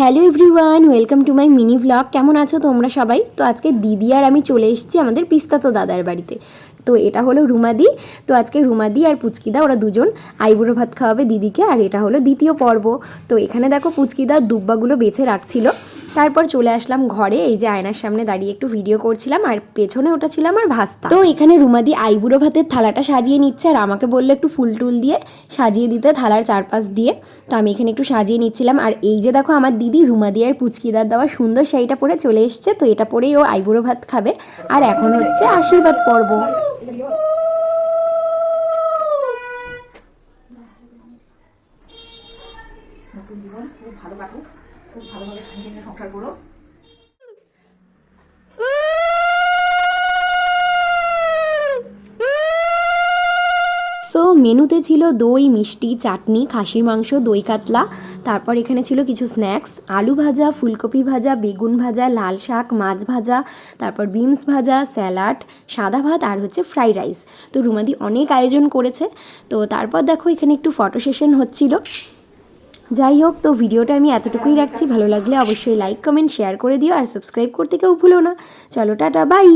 Hello everyone, welcome to my mini blog. কেমন আছো তোমরা সবাই? তো আজকে দিদি আর আমি চলে এসেছি আমাদের পিস্তাতো দাদার বাড়িতে। তো এটা হলো রুমাদি। তো আজকে রুমাদি আর পুচকিদা ওরা দুজন আইবুড়ো ভাত খাওয়াবে দিদিকে, আর এটা হলো দ্বিতীয় পর্ব। তো এখানে দেখো পুচকিদা দুব্বাগুলো বেছে রাখছিল। তারপর চলে আসলাম ঘরে, এই যে আয়নার সামনে দাঁড়িয়ে একটু ভিডিও করছিলাম, আর পেছনে ওটা ছিল আমার ভাস্তা। তো এখানে রুমাদি আইবুড়ো ভাতের থালাটা সাজিয়ে নিচ্ছে, আর আমাকে বললো একটু ফুল টুল দিয়ে সাজিয়ে দিতে থালার চারপাশ দিয়ে। তো আমি এখানে একটু সাজিয়ে নিচ্ছিলাম। আর এই যে দেখো আমার দিদি রুমাদি আর পুচকিদার দেওয়া সুন্দর শাড়িটা পরে চলে এসছে। তো এটা পরেই ও আইবুড়ো ভাত খাবে। আর এখন হচ্ছে আশীর্বাদ পর্ব। নতুন জীবন খুব ভালো কাটুক, খুব ভালোভাবে স্বামীকে নিয়ে সংসার করো। সো মেনুতে ছিল দই, মিষ্টি, চাটনি, খাসির মাংস, দই কাতলা। তারপর এখানে ছিল কিছু স্ন্যাক্স, আলু ভাজা, ফুলকপি ভাজা, বেগুন ভাজা, লাল শাক, মাছ ভাজা, তারপর বিনস ভাজা, স্যালাড, সাদা ভাত, আর হচ্ছে ফ্রাইড রাইস। তো রুমাদি অনেক আয়োজন করেছে। তো তারপর দেখো এখানে একটু ফটো সেশন হচ্ছিল। যাই হোক, তো ভিডিওটা আমি এতটুকুই রাখছি। ভালো লাগলে অবশ্যই লাইক, কমেন্ট, শেয়ার করে দিও, আর সাবস্ক্রাইব করতে কেউ ভুলো না। চলো টাটা, বাই।